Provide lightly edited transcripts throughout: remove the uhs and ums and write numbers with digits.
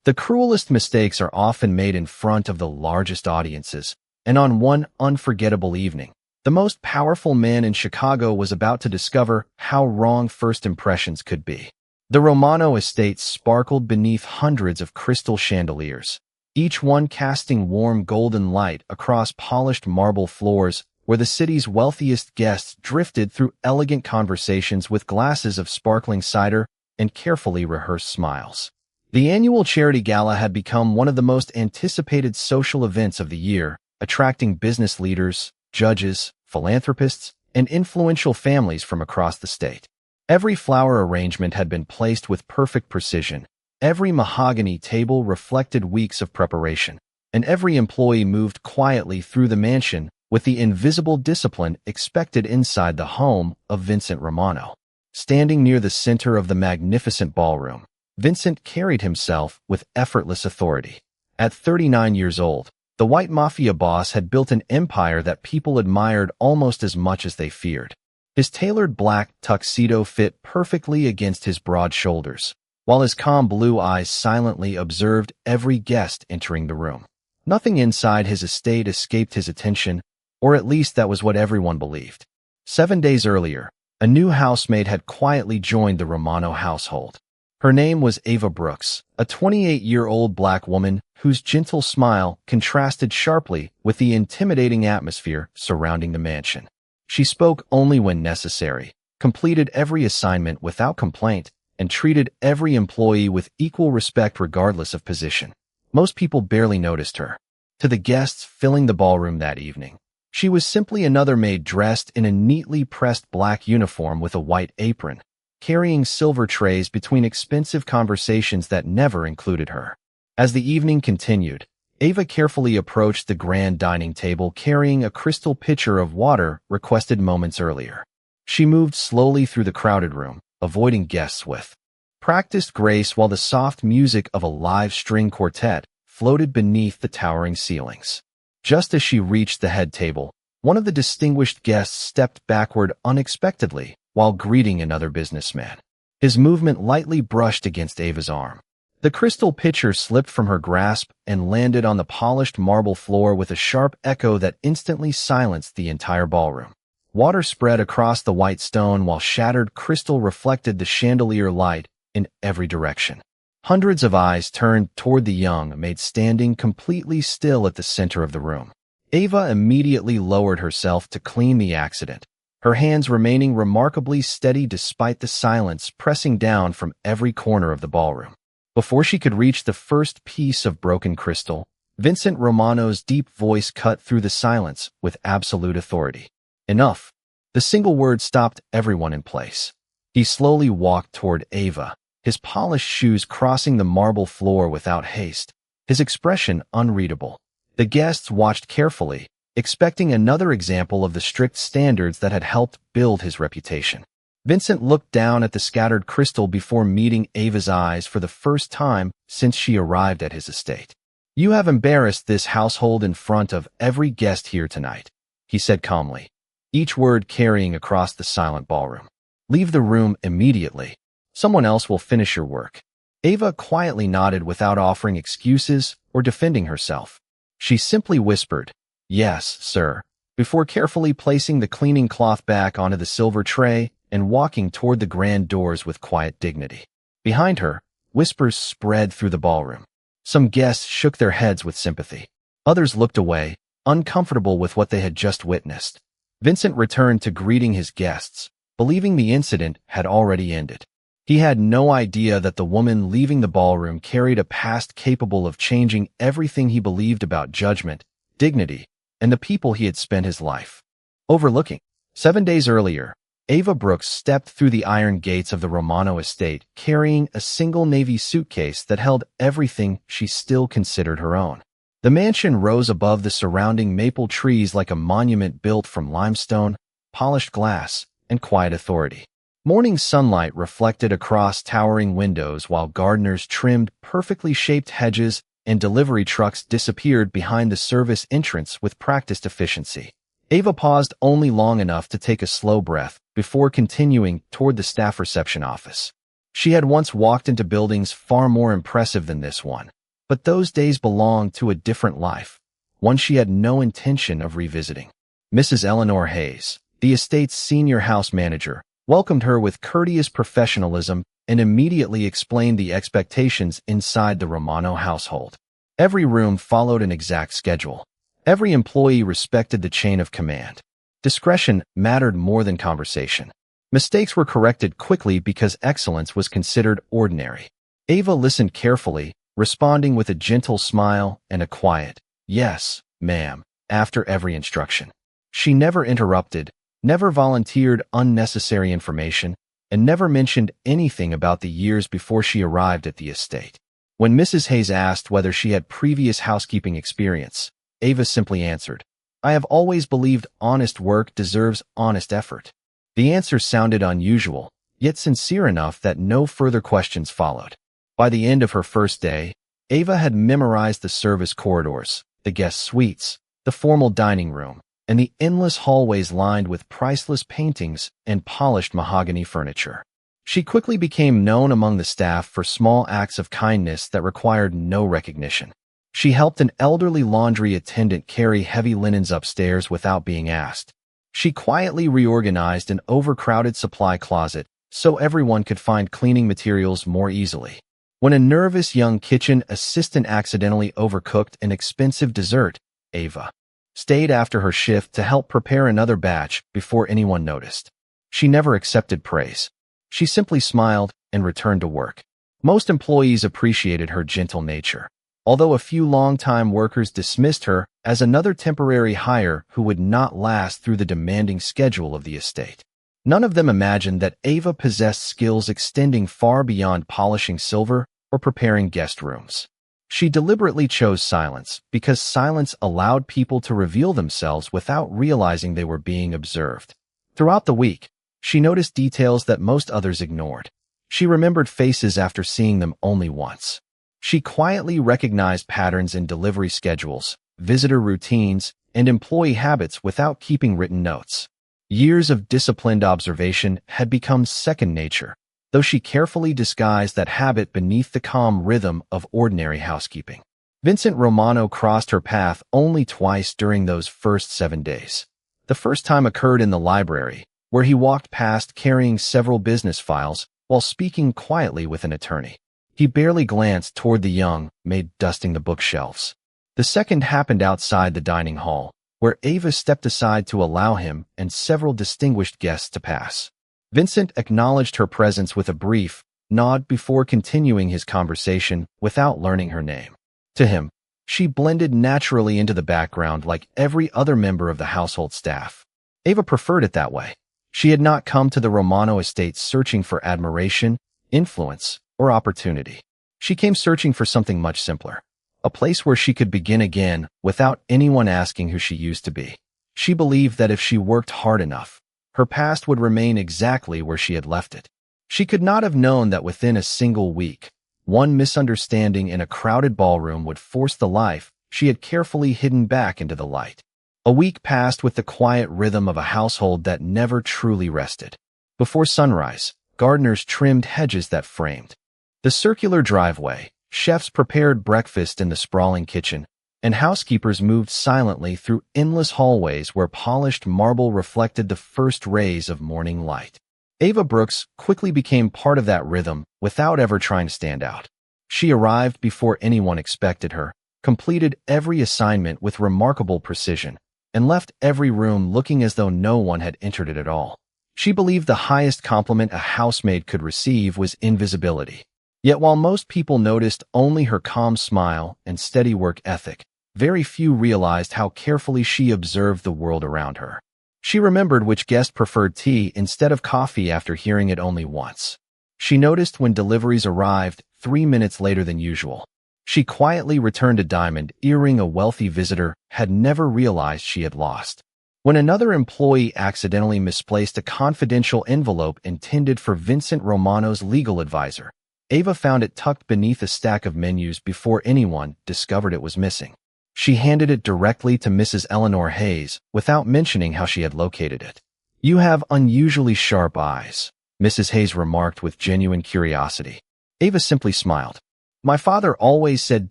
The cruelest mistakes are often made in front of the largest audiences, and on one unforgettable evening, the most powerful man in Chicago was about to discover how wrong first impressions could be. The Romano estate sparkled beneath hundreds of crystal chandeliers, each one casting warm golden light across polished marble floors where the city's wealthiest guests drifted through elegant conversations with glasses of sparkling cider and carefully rehearsed smiles. The annual charity gala had become one of the most anticipated social events of the year, attracting business leaders, judges, philanthropists, and influential families from across the state. Every flower arrangement had been placed with perfect precision. Every mahogany table reflected weeks of preparation, and every employee moved quietly through the mansion with the invisible discipline expected inside the home of Vincent Romano. Standing near the center of the magnificent ballroom, Vincent carried himself with effortless authority. At 39 years old, the white mafia boss had built an empire that people admired almost as much as they feared. His tailored black tuxedo fit perfectly against his broad shoulders, while his calm blue eyes silently observed every guest entering the room. Nothing inside his estate escaped his attention, or at least that was what everyone believed. 7 days earlier, a new housemaid had quietly joined the Romano household. Her name was Ava Brooks, a 28-year-old black woman whose gentle smile contrasted sharply with the intimidating atmosphere surrounding the mansion. She spoke only when necessary, completed every assignment without complaint, and treated every employee with equal respect regardless of position. Most people barely noticed her. To the guests filling the ballroom that evening, she was simply another maid dressed in a neatly pressed black uniform with a white apron, carrying silver trays between expensive conversations that never included her. As the evening continued, Ava carefully approached the grand dining table carrying a crystal pitcher of water requested moments earlier. She moved slowly through the crowded room, avoiding guests with practiced grace while the soft music of a live string quartet floated beneath the towering ceilings. Just as she reached the head table, one of the distinguished guests stepped backward unexpectedly while greeting another businessman. His movement lightly brushed against Ava's arm. The crystal pitcher slipped from her grasp and landed on the polished marble floor with a sharp echo that instantly silenced the entire ballroom. Water spread across the white stone while shattered crystal reflected the chandelier light in every direction. Hundreds of eyes turned toward the young maid standing completely still at the center of the room. Ava immediately lowered herself to clean the accident, her hands remaining remarkably steady despite the silence pressing down from every corner of the ballroom. Before she could reach the first piece of broken crystal, Vincent Romano's deep voice cut through the silence with absolute authority. Enough. The single word stopped everyone in place. He slowly walked toward Ava, his polished shoes crossing the marble floor without haste, his expression unreadable. The guests watched carefully, expecting another example of the strict standards that had helped build his reputation. Vincent looked down at the scattered crystal before meeting Ava's eyes for the first time since she arrived at his estate. "You have embarrassed this household in front of every guest here tonight," he said calmly, each word carrying across the silent ballroom. "Leave the room immediately. Someone else will finish your work." Ava quietly nodded without offering excuses or defending herself. She simply whispered, "Yes, sir," before carefully placing the cleaning cloth back onto the silver tray and walking toward the grand doors with quiet dignity. Behind her, whispers spread through the ballroom. Some guests shook their heads with sympathy. Others looked away, uncomfortable with what they had just witnessed. Vincent returned to greeting his guests, believing the incident had already ended. He had no idea that the woman leaving the ballroom carried a past capable of changing everything he believed about judgment, dignity, and the people he had spent his life overlooking. 7 days earlier, Ava Brooks stepped through the iron gates of the Romano estate carrying a single navy suitcase that held everything she still considered her own. The mansion rose above the surrounding maple trees like a monument built from limestone, polished glass, and quiet authority. Morning sunlight reflected across towering windows while gardeners trimmed perfectly shaped hedges and delivery trucks disappeared behind the service entrance with practiced efficiency. Ava paused only long enough to take a slow breath before continuing toward the staff reception office. She had once walked into buildings far more impressive than this one, but those days belonged to a different life, one she had no intention of revisiting. Mrs. Eleanor Hayes, the estate's senior house manager, welcomed her with courteous professionalism and immediately explained the expectations inside the Romano household. Every room followed an exact schedule. Every employee respected the chain of command. Discretion mattered more than conversation. Mistakes were corrected quickly because excellence was considered ordinary. Ava listened carefully, responding with a gentle smile and a quiet, "Yes, ma'am," after every instruction. She never interrupted, never volunteered unnecessary information, and never mentioned anything about the years before she arrived at the estate. When Mrs. Hayes asked whether she had previous housekeeping experience, Ava simply answered, "I have always believed honest work deserves honest effort." The answer sounded unusual, yet sincere enough that no further questions followed. By the end of her first day, Ava had memorized the service corridors, the guest suites, the formal dining room, and the endless hallways lined with priceless paintings and polished mahogany furniture. She quickly became known among the staff for small acts of kindness that required no recognition. She helped an elderly laundry attendant carry heavy linens upstairs without being asked. She quietly reorganized an overcrowded supply closet so everyone could find cleaning materials more easily. When a nervous young kitchen assistant accidentally overcooked an expensive dessert, Ava stayed after her shift to help prepare another batch before anyone noticed. She never accepted praise. She simply smiled and returned to work. Most employees appreciated her gentle nature, although a few longtime workers dismissed her as another temporary hire who would not last through the demanding schedule of the estate. None of them imagined that Ava possessed skills extending far beyond polishing silver or preparing guest rooms. She deliberately chose silence because silence allowed people to reveal themselves without realizing they were being observed. Throughout the week, she noticed details that most others ignored. She remembered faces after seeing them only once. She quietly recognized patterns in delivery schedules, visitor routines, and employee habits without keeping written notes. Years of disciplined observation had become second nature, though she carefully disguised that habit beneath the calm rhythm of ordinary housekeeping. Vincent Romano crossed her path only twice during those first 7 days. The first time occurred in the library, where he walked past carrying several business files while speaking quietly with an attorney. He barely glanced toward the young maid dusting the bookshelves. The second happened outside the dining hall, where Ava stepped aside to allow him and several distinguished guests to pass. Vincent acknowledged her presence with a brief nod before continuing his conversation without learning her name. To him, she blended naturally into the background like every other member of the household staff. Ava preferred it that way. She had not come to the Romano estate searching for admiration, influence, or opportunity. She came searching for something much simpler, a place where she could begin again without anyone asking who she used to be. She believed that if she worked hard enough, her past would remain exactly where she had left it. She could not have known that within a single week, one misunderstanding in a crowded ballroom would force the life she had carefully hidden back into the light. A week passed with the quiet rhythm of a household that never truly rested. Before sunrise, gardeners trimmed hedges that framed the circular driveway, chefs prepared breakfast in the sprawling kitchen, and housekeepers moved silently through endless hallways where polished marble reflected the first rays of morning light. Ava Brooks quickly became part of that rhythm without ever trying to stand out. She arrived before anyone expected her, completed every assignment with remarkable precision, and left every room looking as though no one had entered it at all. She believed the highest compliment a housemaid could receive was invisibility. Yet while most people noticed only her calm smile and steady work ethic, very few realized how carefully she observed the world around her. She remembered which guest preferred tea instead of coffee after hearing it only once. She noticed when deliveries arrived 3 minutes later than usual. She quietly returned a diamond earring a wealthy visitor had never realized she had lost. When another employee accidentally misplaced a confidential envelope intended for Vincent Romano's legal advisor, Ava found it tucked beneath a stack of menus before anyone discovered it was missing. She handed it directly to Mrs. Eleanor Hayes without mentioning how she had located it. "You have unusually sharp eyes," Mrs. Hayes remarked with genuine curiosity. Ava simply smiled. My father always said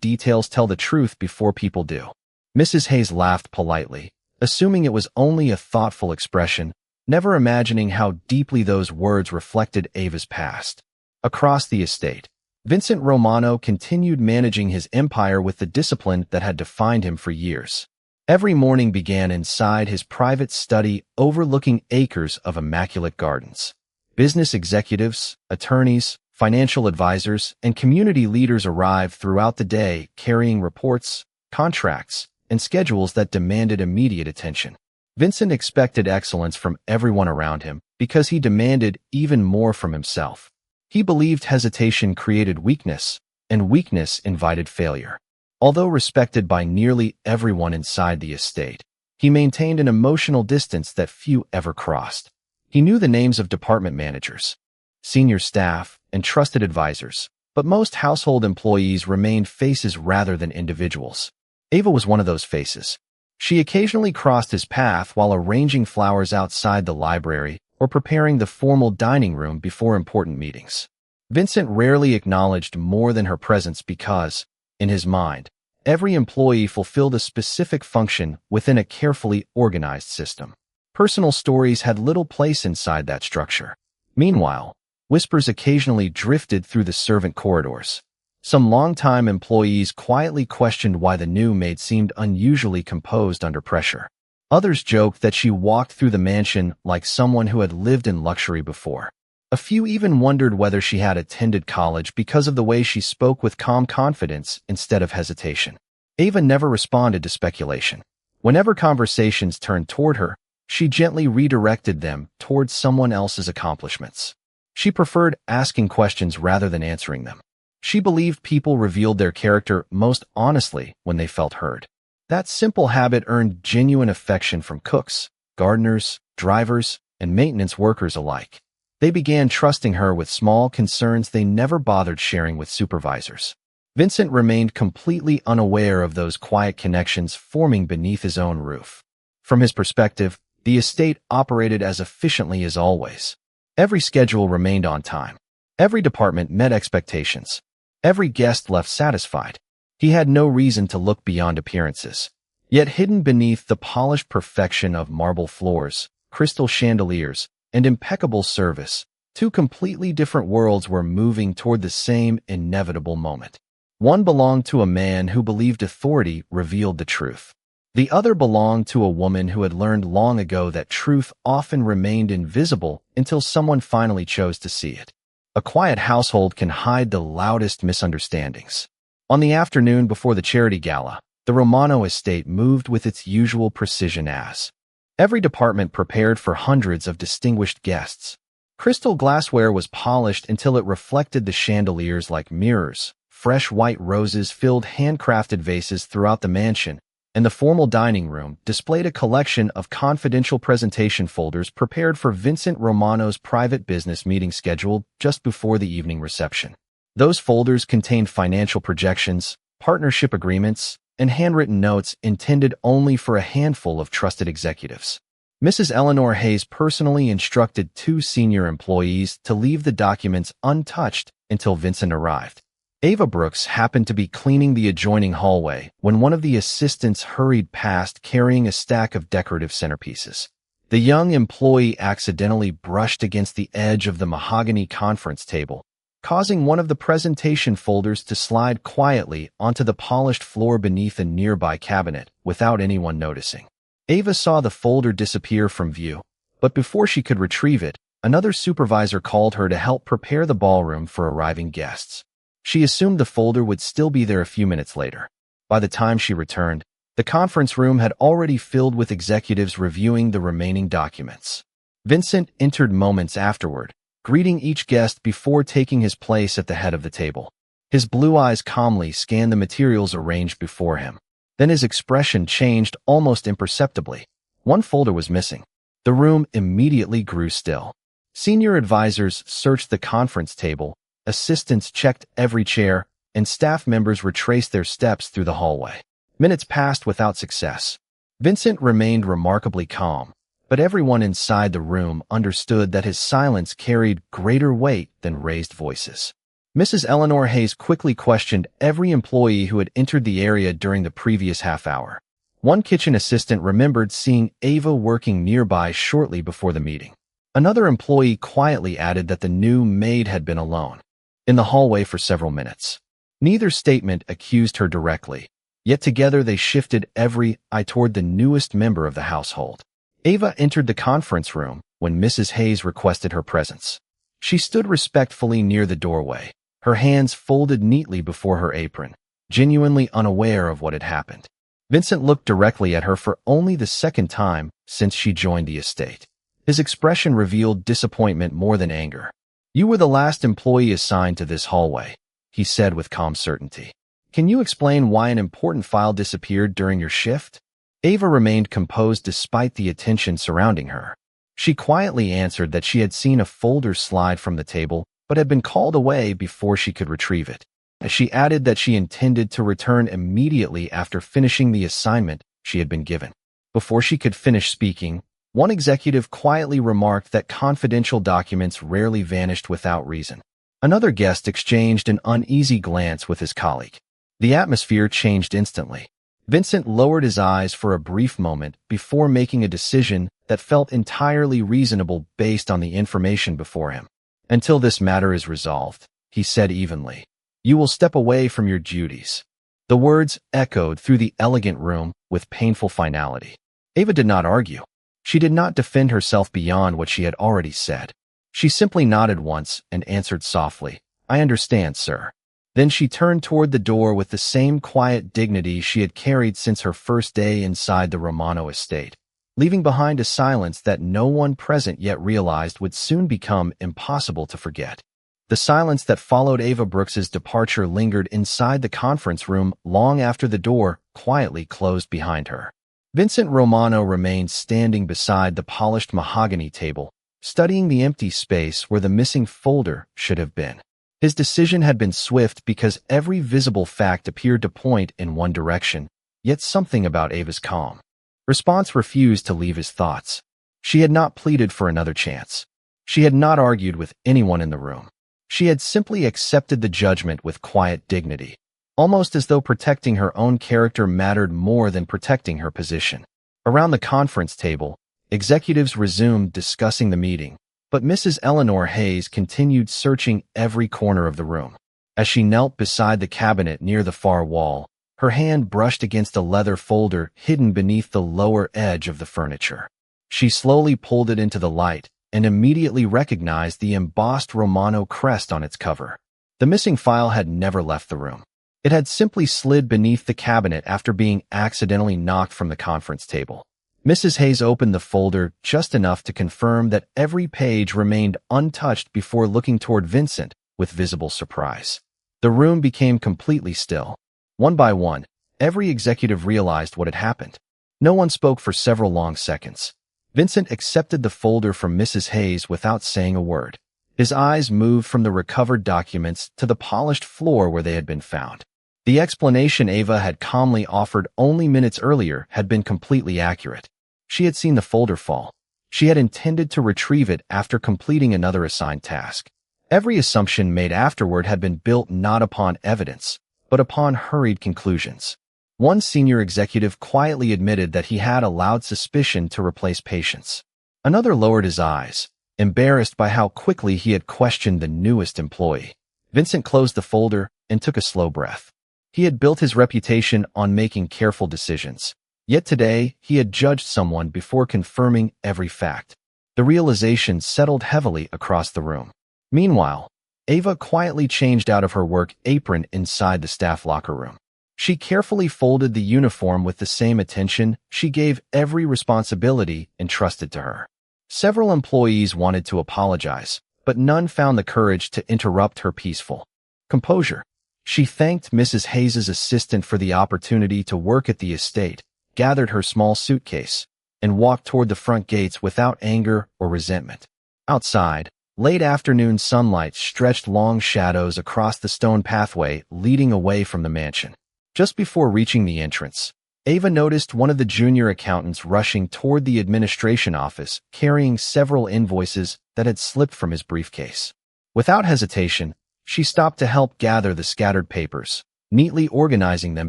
details tell the truth before people do. Mrs. Hayes laughed politely, assuming it was only a thoughtful expression, never imagining how deeply those words reflected Ava's past. Across the estate, Vincent Romano continued managing his empire with the discipline that had defined him for years. Every morning began inside his private study overlooking acres of immaculate gardens. Business executives, attorneys, financial advisors, and community leaders arrived throughout the day carrying reports, contracts, and schedules that demanded immediate attention. Vincent expected excellence from everyone around him because he demanded even more from himself. He believed hesitation created weakness, and weakness invited failure. Although respected by nearly everyone inside the estate, he maintained an emotional distance that few ever crossed. He knew the names of department managers, senior staff, and trusted advisors, but most household employees remained faces rather than individuals. Ava was one of those faces. She occasionally crossed his path while arranging flowers outside the library or preparing the formal dining room before important meetings. Vincent rarely acknowledged more than her presence because, in his mind, every employee fulfilled a specific function within a carefully organized system. Personal stories had little place inside that structure. Meanwhile, whispers occasionally drifted through the servant corridors. Some longtime employees quietly questioned why the new maid seemed unusually composed under pressure. Others joked that she walked through the mansion like someone who had lived in luxury before. A few even wondered whether she had attended college because of the way she spoke with calm confidence instead of hesitation. Ava never responded to speculation. Whenever conversations turned toward her, she gently redirected them towards someone else's accomplishments. She preferred asking questions rather than answering them. She believed people revealed their character most honestly when they felt heard. That simple habit earned genuine affection from cooks, gardeners, drivers, and maintenance workers alike. They began trusting her with small concerns they never bothered sharing with supervisors. Vincent remained completely unaware of those quiet connections forming beneath his own roof. From his perspective, the estate operated as efficiently as always. Every schedule remained on time. Every department met expectations. Every guest left satisfied. He had no reason to look beyond appearances. Yet hidden beneath the polished perfection of marble floors, crystal chandeliers, and impeccable service, two completely different worlds were moving toward the same inevitable moment. One belonged to a man who believed authority revealed the truth. The other belonged to a woman who had learned long ago that truth often remained invisible until someone finally chose to see it. A quiet household can hide the loudest misunderstandings. On the afternoon before the charity gala, the Romano estate moved with its usual precision as every department prepared for hundreds of distinguished guests. Crystal glassware was polished until it reflected the chandeliers like mirrors. Fresh white roses filled handcrafted vases throughout the mansion, and the formal dining room displayed a collection of confidential presentation folders prepared for Vincent Romano's private business meeting scheduled just before the evening reception. Those folders contained financial projections, partnership agreements, and handwritten notes intended only for a handful of trusted executives. Mrs. Eleanor Hayes personally instructed two senior employees to leave the documents untouched until Vincent arrived. Ava Brooks happened to be cleaning the adjoining hallway when one of the assistants hurried past carrying a stack of decorative centerpieces. The young employee accidentally brushed against the edge of the mahogany conference table, causing one of the presentation folders to slide quietly onto the polished floor beneath a nearby cabinet without anyone noticing. Ava saw the folder disappear from view, but before she could retrieve it, another supervisor called her to help prepare the ballroom for arriving guests. She assumed the folder would still be there a few minutes later. By the time she returned, the conference room had already filled with executives reviewing the remaining documents. Vincent entered moments afterward, greeting each guest before taking his place at the head of the table. His blue eyes calmly scanned the materials arranged before him. Then his expression changed almost imperceptibly. One folder was missing. The room immediately grew still. Senior advisors searched the conference table, assistants checked every chair, and staff members retraced their steps through the hallway. Minutes passed without success. Vincent remained remarkably calm, but everyone inside the room understood that his silence carried greater weight than raised voices. Mrs. Eleanor Hayes quickly questioned every employee who had entered the area during the previous half hour. One kitchen assistant remembered seeing Ava working nearby shortly before the meeting. Another employee quietly added that the new maid had been alone in the hallway for several minutes. Neither statement accused her directly, yet together they shifted every eye toward the newest member of the household. Ava entered the conference room when Mrs. Hayes requested her presence. She stood respectfully near the doorway, her hands folded neatly before her apron, genuinely unaware of what had happened. Vincent looked directly at her for only the second time since she joined the estate. His expression revealed disappointment more than anger. "You were the last employee assigned to this hallway," he said with calm certainty. "Can you explain why an important file disappeared during your shift?" Ava remained composed despite the attention surrounding her. She quietly answered that she had seen a folder slide from the table, but had been called away before she could retrieve it. She added that she intended to return immediately after finishing the assignment she had been given. Before she could finish speaking, one executive quietly remarked that confidential documents rarely vanished without reason. Another guest exchanged an uneasy glance with his colleague. The atmosphere changed instantly. Vincent lowered his eyes for a brief moment before making a decision that felt entirely reasonable based on the information before him. "Until this matter is resolved," he said evenly, "you will step away from your duties." The words echoed through the elegant room with painful finality. Ava did not argue. She did not defend herself beyond what she had already said. She simply nodded once and answered softly, "I understand, sir." Then she turned toward the door with the same quiet dignity she had carried since her first day inside the Romano estate, leaving behind a silence that no one present yet realized would soon become impossible to forget. The silence that followed Ava Brooks's departure lingered inside the conference room long after the door quietly closed behind her. Vincent Romano remained standing beside the polished mahogany table, studying the empty space where the missing folder should have been. His decision had been swift because every visible fact appeared to point in one direction, yet something about Ava's calm response refused to leave his thoughts. She had not pleaded for another chance. She had not argued with anyone in the room. She had simply accepted the judgment with quiet dignity, almost as though protecting her own character mattered more than protecting her position. Around the conference table, executives resumed discussing the meeting, but Mrs. Eleanor Hayes continued searching every corner of the room. As she knelt beside the cabinet near the far wall, her hand brushed against a leather folder hidden beneath the lower edge of the furniture. She slowly pulled it into the light and immediately recognized the embossed Romano crest on its cover. The missing file had never left the room. It had simply slid beneath the cabinet after being accidentally knocked from the conference table. Mrs. Hayes opened the folder just enough to confirm that every page remained untouched before looking toward Vincent with visible surprise. The room became completely still. One by one, every executive realized what had happened. No one spoke for several long seconds. Vincent accepted the folder from Mrs. Hayes without saying a word. His eyes moved from the recovered documents to the polished floor where they had been found. The explanation Ava had calmly offered only minutes earlier had been completely accurate. She had seen the folder fall. She had intended to retrieve it after completing another assigned task. Every assumption made afterward had been built not upon evidence, but upon hurried conclusions. One senior executive quietly admitted that he had allowed suspicion to replace patience. Another lowered his eyes, embarrassed by how quickly he had questioned the newest employee. Vincent closed the folder and took a slow breath. He had built his reputation on making careful decisions. Yet today, he had judged someone before confirming every fact. The realization settled heavily across the room. Meanwhile, Ava quietly changed out of her work apron inside the staff locker room. She carefully folded the uniform with the same attention she gave every responsibility entrusted to her. Several employees wanted to apologize, but none found the courage to interrupt her peaceful composure. She thanked Mrs. Hayes' assistant for the opportunity to work at the estate, gathered her small suitcase, and walked toward the front gates without anger or resentment. Outside, late afternoon sunlight stretched long shadows across the stone pathway leading away from the mansion. Just before reaching the entrance, Ava noticed one of the junior accountants rushing toward the administration office, carrying several invoices that had slipped from his briefcase. Without hesitation, she stopped to help gather the scattered papers, neatly organizing them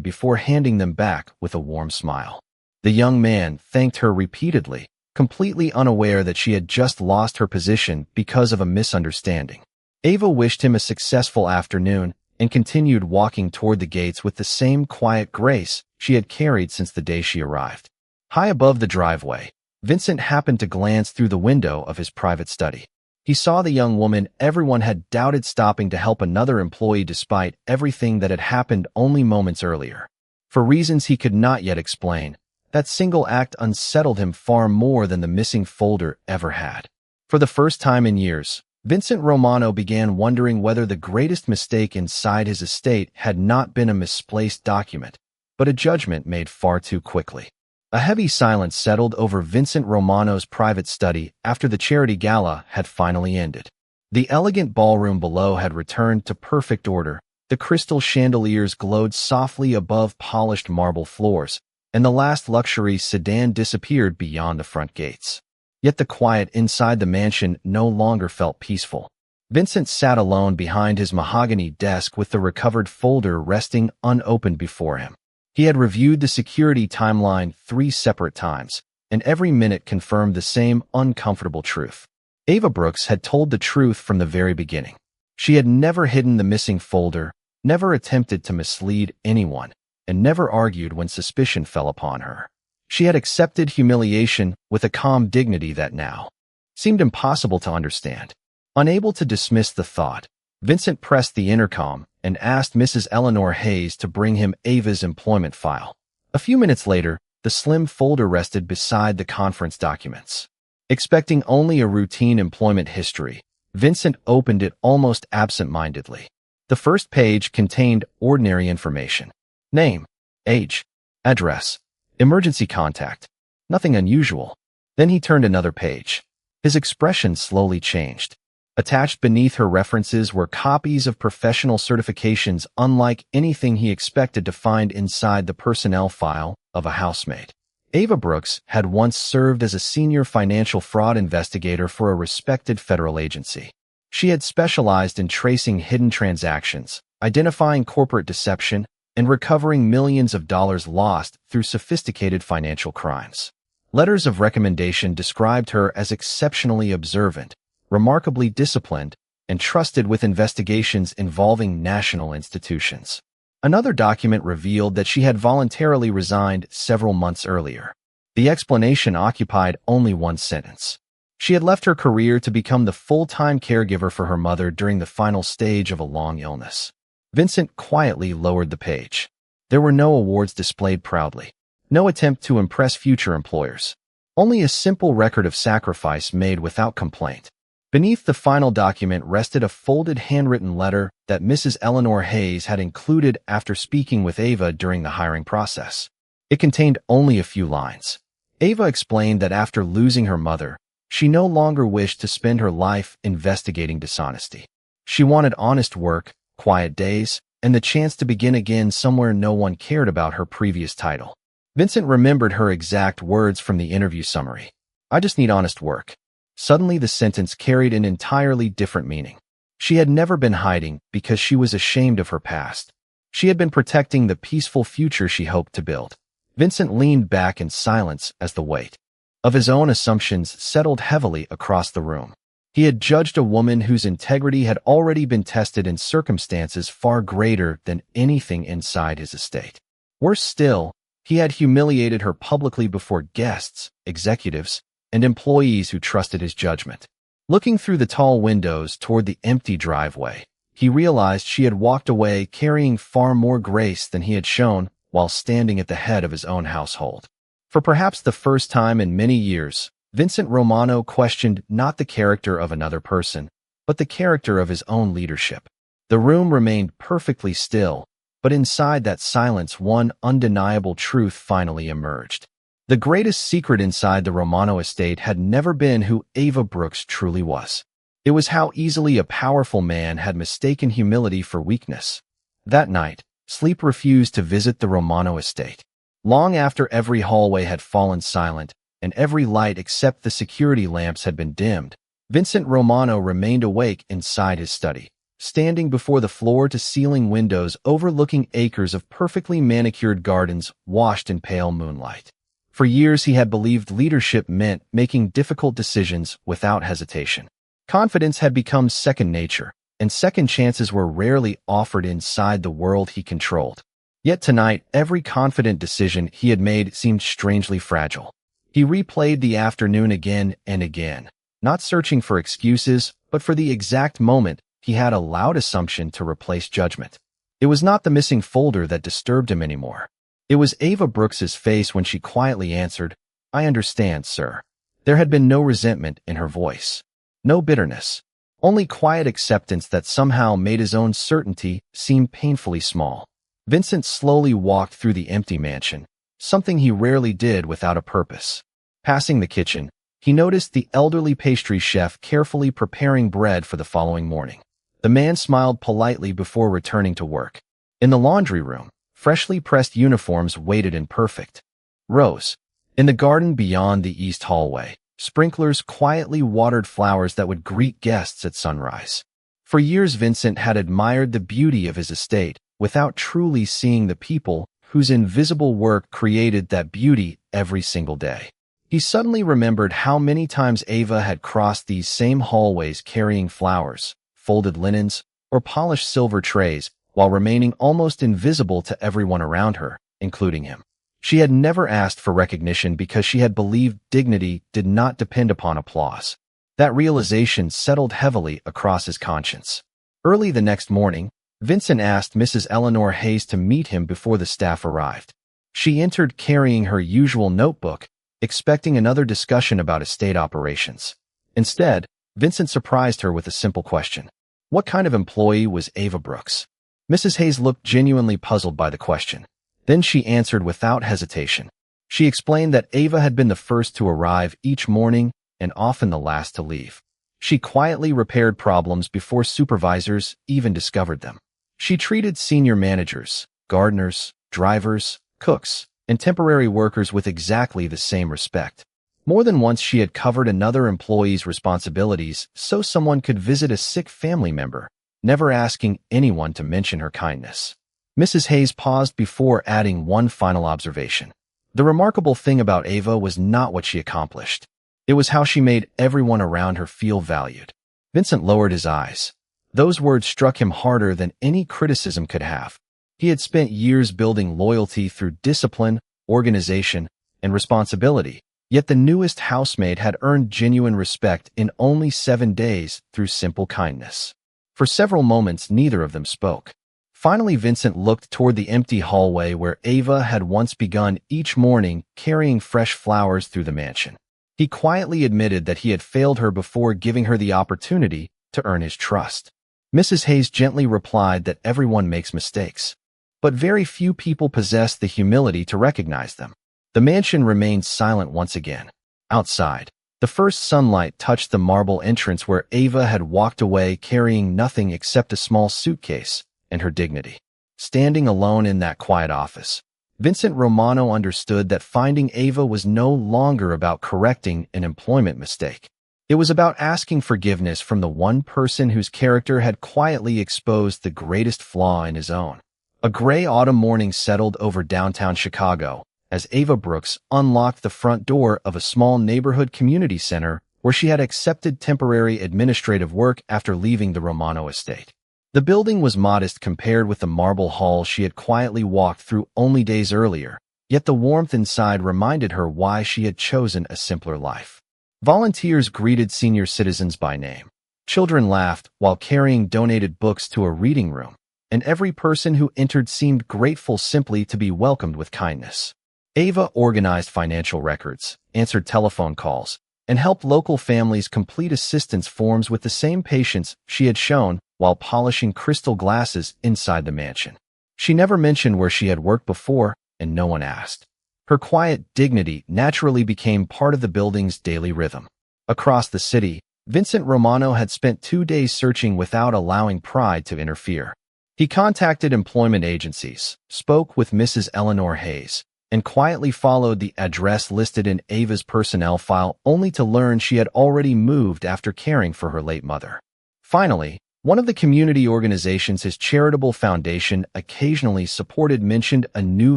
before handing them back with a warm smile. The young man thanked her repeatedly, completely unaware that she had just lost her position because of a misunderstanding. Ava wished him a successful afternoon and continued walking toward the gates with the same quiet grace she had carried since the day she arrived. High above the driveway, Vincent happened to glance through the window of his private study. He saw the young woman everyone had doubted stopping to help another employee despite everything that had happened only moments earlier. For reasons he could not yet explain, that single act unsettled him far more than the missing folder ever had. For the first time in years, Vincent Romano began wondering whether the greatest mistake inside his estate had not been a misplaced document, but a judgment made far too quickly. A heavy silence settled over Vincent Romano's private study after the charity gala had finally ended. The elegant ballroom below had returned to perfect order. The crystal chandeliers glowed softly above polished marble floors, and the last luxury sedan disappeared beyond the front gates. Yet the quiet inside the mansion no longer felt peaceful. Vincent sat alone behind his mahogany desk with the recovered folder resting unopened before him. He had reviewed the security timeline 3 separate times, and every minute confirmed the same uncomfortable truth. Ava Brooks had told the truth from the very beginning. She had never hidden the missing folder, never attempted to mislead anyone, and never argued when suspicion fell upon her. She had accepted humiliation with a calm dignity that now seemed impossible to understand. Unable to dismiss the thought, Vincent pressed the intercom and asked Mrs. Eleanor Hayes to bring him Ava's employment file. A few minutes later, the slim folder rested beside the conference documents. Expecting only a routine employment history, Vincent opened it almost absent-mindedly. The first page contained ordinary information: name, age, address, emergency contact. Nothing unusual. Then he turned another page. His expression slowly changed. Attached beneath her references were copies of professional certifications unlike anything he expected to find inside the personnel file of a housemaid. Ava Brooks had once served as a senior financial fraud investigator for a respected federal agency. She had specialized in tracing hidden transactions, identifying corporate deception, and recovering millions of dollars lost through sophisticated financial crimes. Letters of recommendation described her as exceptionally observant, remarkably disciplined, and trusted with investigations involving national institutions. Another document revealed that she had voluntarily resigned several months earlier. The explanation occupied only one sentence. She had left her career to become the full-time caregiver for her mother during the final stage of a long illness. Vincent quietly lowered the page. There were no awards displayed proudly, no attempt to impress future employers, only a simple record of sacrifice made without complaint. Beneath the final document rested a folded handwritten letter that Mrs. Eleanor Hayes had included after speaking with Ava during the hiring process. It contained only a few lines. Ava explained that after losing her mother, she no longer wished to spend her life investigating dishonesty. She wanted honest work, quiet days, and the chance to begin again somewhere no one cared about her previous title. Vincent remembered her exact words from the interview summary. "I just need honest work." Suddenly the sentence carried an entirely different meaning. She had never been hiding because she was ashamed of her past. She had been protecting the peaceful future she hoped to build. Vincent leaned back in silence as the weight of his own assumptions settled heavily across the room. He had judged a woman whose integrity had already been tested in circumstances far greater than anything inside his estate. Worse still, he had humiliated her publicly before guests, executives, and employees who trusted his judgment. Looking through the tall windows toward the empty driveway, he realized she had walked away carrying far more grace than he had shown while standing at the head of his own household. For perhaps the first time in many years, Vincent Romano questioned not the character of another person, but the character of his own leadership. The room remained perfectly still, but inside that silence one undeniable truth finally emerged. The greatest secret inside the Romano estate had never been who Ava Brooks truly was. It was how easily a powerful man had mistaken humility for weakness. That night, sleep refused to visit the Romano estate. Long after every hallway had fallen silent and every light except the security lamps had been dimmed, Vincent Romano remained awake inside his study, standing before the floor-to-ceiling windows overlooking acres of perfectly manicured gardens washed in pale moonlight. For years he had believed leadership meant making difficult decisions without hesitation. Confidence had become second nature, and second chances were rarely offered inside the world he controlled. Yet tonight, every confident decision he had made seemed strangely fragile. He replayed the afternoon again and again, not searching for excuses, but for the exact moment he had allowed assumption to replace judgment. It was not the missing folder that disturbed him anymore. It was Ava Brooks's face when she quietly answered, "I understand, sir." There had been no resentment in her voice, no bitterness, only quiet acceptance that somehow made his own certainty seem painfully small. Vincent slowly walked through the empty mansion, something he rarely did without a purpose. Passing the kitchen, he noticed the elderly pastry chef carefully preparing bread for the following morning. The man smiled politely before returning to work. In the laundry room, freshly pressed uniforms waited in perfect rows. In the garden beyond the east hallway, sprinklers quietly watered flowers that would greet guests at sunrise. For years, Vincent had admired the beauty of his estate without truly seeing the people whose invisible work created that beauty every single day. He suddenly remembered how many times Ava had crossed these same hallways carrying flowers, folded linens, or polished silver trays, while remaining almost invisible to everyone around her, including him. She had never asked for recognition because she had believed dignity did not depend upon applause. That realization settled heavily across his conscience. Early the next morning, Vincent asked Mrs. Eleanor Hayes to meet him before the staff arrived. She entered carrying her usual notebook, expecting another discussion about estate operations. Instead, Vincent surprised her with a simple question. What kind of employee was Ava Brooks? Mrs. Hayes looked genuinely puzzled by the question. Then she answered without hesitation. She explained that Ava had been the first to arrive each morning and often the last to leave. She quietly repaired problems before supervisors even discovered them. She treated senior managers, gardeners, drivers, cooks, and temporary workers with exactly the same respect. More than once she had covered another employee's responsibilities so someone could visit a sick family member, never asking anyone to mention her kindness. Mrs. Hayes paused before adding one final observation. The remarkable thing about Ava was not what she accomplished. It was how she made everyone around her feel valued. Vincent lowered his eyes. Those words struck him harder than any criticism could have. He had spent years building loyalty through discipline, organization, and responsibility, yet the newest housemaid had earned genuine respect in only 7 days through simple kindness. For several moments, neither of them spoke. Finally, Vincent looked toward the empty hallway where Ava had once begun each morning carrying fresh flowers through the mansion. He quietly admitted that he had failed her before giving her the opportunity to earn his trust. Mrs. Hayes gently replied that everyone makes mistakes, but very few people possess the humility to recognize them. The mansion remained silent once again. Outside, the first sunlight touched the marble entrance where Ava had walked away carrying nothing except a small suitcase and her dignity. Standing alone in that quiet office, Vincent Romano understood that finding Ava was no longer about correcting an employment mistake. It was about asking forgiveness from the one person whose character had quietly exposed the greatest flaw in his own. A gray autumn morning settled over downtown Chicago as Ava Brooks unlocked the front door of a small neighborhood community center where she had accepted temporary administrative work after leaving the Romano estate. The building was modest compared with the marble hall she had quietly walked through only days earlier, yet the warmth inside reminded her why she had chosen a simpler life. Volunteers greeted senior citizens by name. Children laughed while carrying donated books to a reading room, and every person who entered seemed grateful simply to be welcomed with kindness. Ava organized financial records, answered telephone calls, and helped local families complete assistance forms with the same patience she had shown while polishing crystal glasses inside the mansion. She never mentioned where she had worked before, and no one asked. Her quiet dignity naturally became part of the building's daily rhythm. Across the city, Vincent Romano had spent 2 days searching without allowing pride to interfere. He contacted employment agencies, spoke with Mrs. Eleanor Hayes, and quietly followed the address listed in Ava's personnel file only to learn she had already moved after caring for her late mother. Finally, one of the community organizations his charitable foundation occasionally supported mentioned a new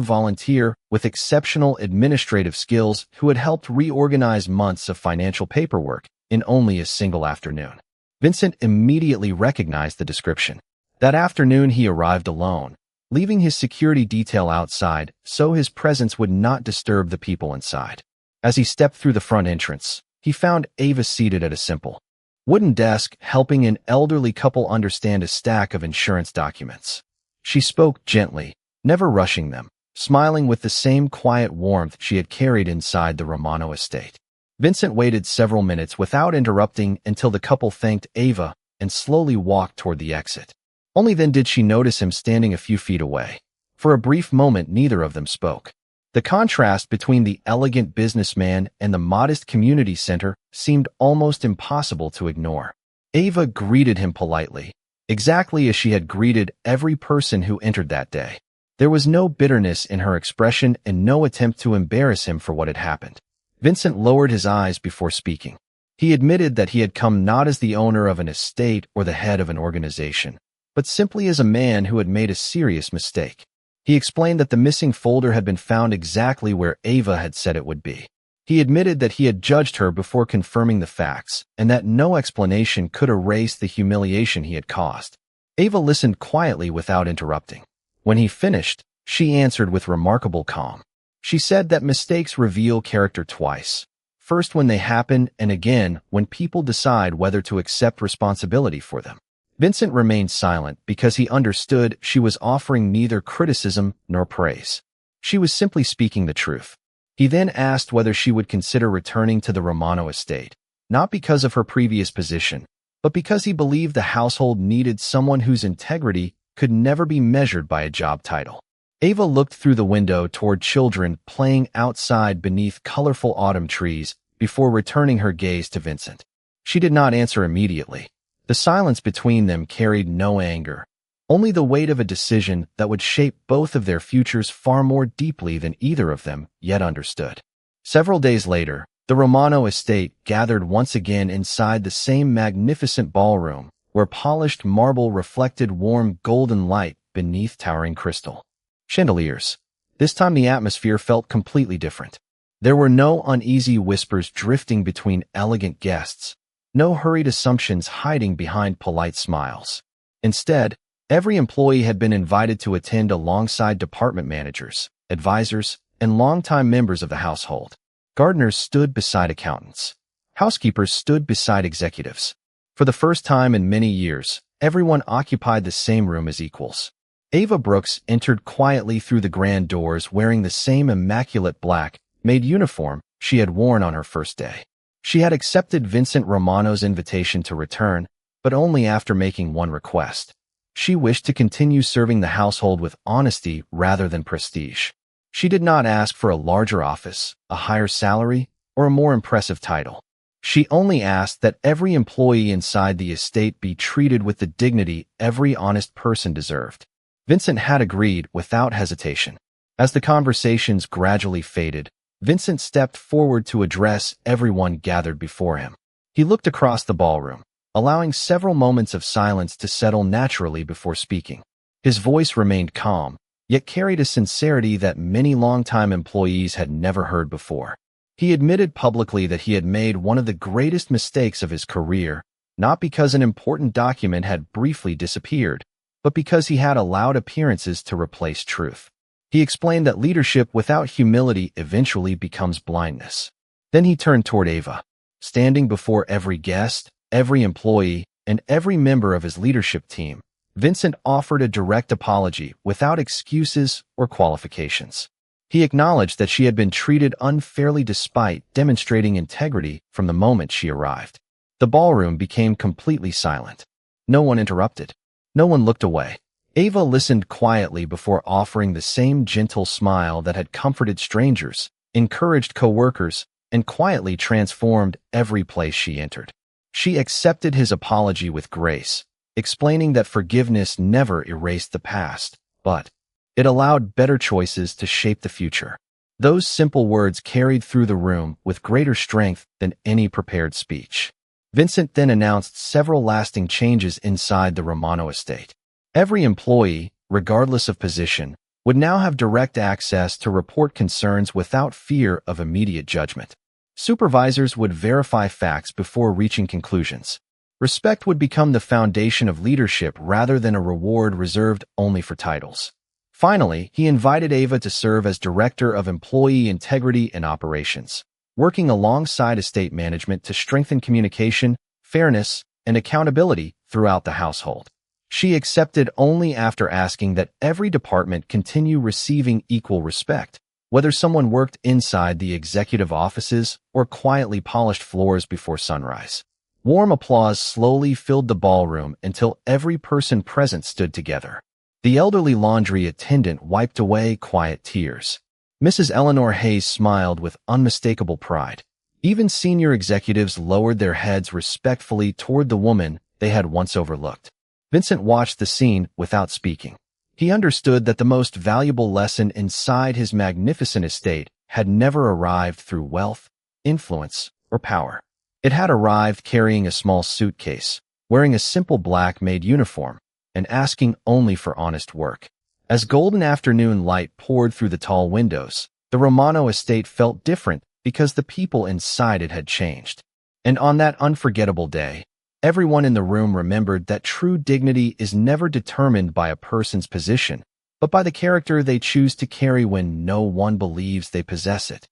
volunteer with exceptional administrative skills who had helped reorganize months of financial paperwork in only a single afternoon. Vincent immediately recognized the description. That afternoon he arrived alone, leaving his security detail outside so his presence would not disturb the people inside. As he stepped through the front entrance, he found Ava seated at a simple wooden desk, helping an elderly couple understand a stack of insurance documents. She spoke gently, never rushing them, smiling with the same quiet warmth she had carried inside the Romano estate. Vincent waited several minutes without interrupting until the couple thanked Ava and slowly walked toward the exit. Only then did she notice him standing a few feet away. For a brief moment, neither of them spoke. The contrast between the elegant businessman and the modest community center seemed almost impossible to ignore. Ava greeted him politely, exactly as she had greeted every person who entered that day. There was no bitterness in her expression and no attempt to embarrass him for what had happened. Vincent lowered his eyes before speaking. He admitted that he had come not as the owner of an estate or the head of an organization, but simply as a man who had made a serious mistake. He explained that the missing folder had been found exactly where Ava had said it would be. He admitted that he had judged her before confirming the facts, and that no explanation could erase the humiliation he had caused. Ava listened quietly without interrupting. When he finished, she answered with remarkable calm. She said that mistakes reveal character twice. First when they happen, and again when people decide whether to accept responsibility for them. Vincent remained silent because he understood she was offering neither criticism nor praise. She was simply speaking the truth. He then asked whether she would consider returning to the Romano estate, not because of her previous position, but because he believed the household needed someone whose integrity could never be measured by a job title. Ava looked through the window toward children playing outside beneath colorful autumn trees before returning her gaze to Vincent. She did not answer immediately. The silence between them carried no anger, only the weight of a decision that would shape both of their futures far more deeply than either of them yet understood. Several days later, the Romano estate gathered once again inside the same magnificent ballroom, where polished marble reflected warm golden light beneath towering crystal chandeliers. This time the atmosphere felt completely different. There were no uneasy whispers drifting between elegant guests, no hurried assumptions hiding behind polite smiles. Instead, every employee had been invited to attend alongside department managers, advisors, and longtime members of the household. Gardeners stood beside accountants. Housekeepers stood beside executives. For the first time in many years, everyone occupied the same room as equals. Ava Brooks entered quietly through the grand doors wearing the same immaculate Black Maid uniform she had worn on her first day. She had accepted Vincent Romano's invitation to return, but only after making one request. She wished to continue serving the household with honesty rather than prestige. She did not ask for a larger office, a higher salary, or a more impressive title. She only asked that every employee inside the estate be treated with the dignity every honest person deserved. Vincent had agreed without hesitation. As the conversations gradually faded, Vincent stepped forward to address everyone gathered before him. He looked across the ballroom, allowing several moments of silence to settle naturally before speaking. His voice remained calm, yet carried a sincerity that many longtime employees had never heard before. He admitted publicly that he had made one of the greatest mistakes of his career, not because an important document had briefly disappeared, but because he had allowed appearances to replace truth. He explained that leadership without humility eventually becomes blindness. Then he turned toward Ava. Standing before every guest, every employee, and every member of his leadership team, Vincent offered a direct apology without excuses or qualifications. He acknowledged that she had been treated unfairly despite demonstrating integrity from the moment she arrived. The ballroom became completely silent. No one interrupted. No one looked away. Ava listened quietly before offering the same gentle smile that had comforted strangers, encouraged coworkers, and quietly transformed every place she entered. She accepted his apology with grace, explaining that forgiveness never erased the past, but it allowed better choices to shape the future. Those simple words carried through the room with greater strength than any prepared speech. Vincent then announced several lasting changes inside the Romano estate. Every employee, regardless of position, would now have direct access to report concerns without fear of immediate judgment. Supervisors would verify facts before reaching conclusions. Respect would become the foundation of leadership rather than a reward reserved only for titles. Finally, he invited Ava to serve as Director of Employee Integrity and Operations, working alongside estate management to strengthen communication, fairness, and accountability throughout the household. She accepted only after asking that every department continue receiving equal respect, whether someone worked inside the executive offices or quietly polished floors before sunrise. Warm applause slowly filled the ballroom until every person present stood together. The elderly laundry attendant wiped away quiet tears. Mrs. Eleanor Hayes smiled with unmistakable pride. Even senior executives lowered their heads respectfully toward the woman they had once overlooked. Vincent watched the scene without speaking. He understood that the most valuable lesson inside his magnificent estate had never arrived through wealth, influence, or power. It had arrived carrying a small suitcase, wearing a simple Black Maid uniform, and asking only for honest work. As golden afternoon light poured through the tall windows, the Romano estate felt different because the people inside it had changed. And on that unforgettable day, everyone in the room remembered that true dignity is never determined by a person's position, but by the character they choose to carry when no one believes they possess it.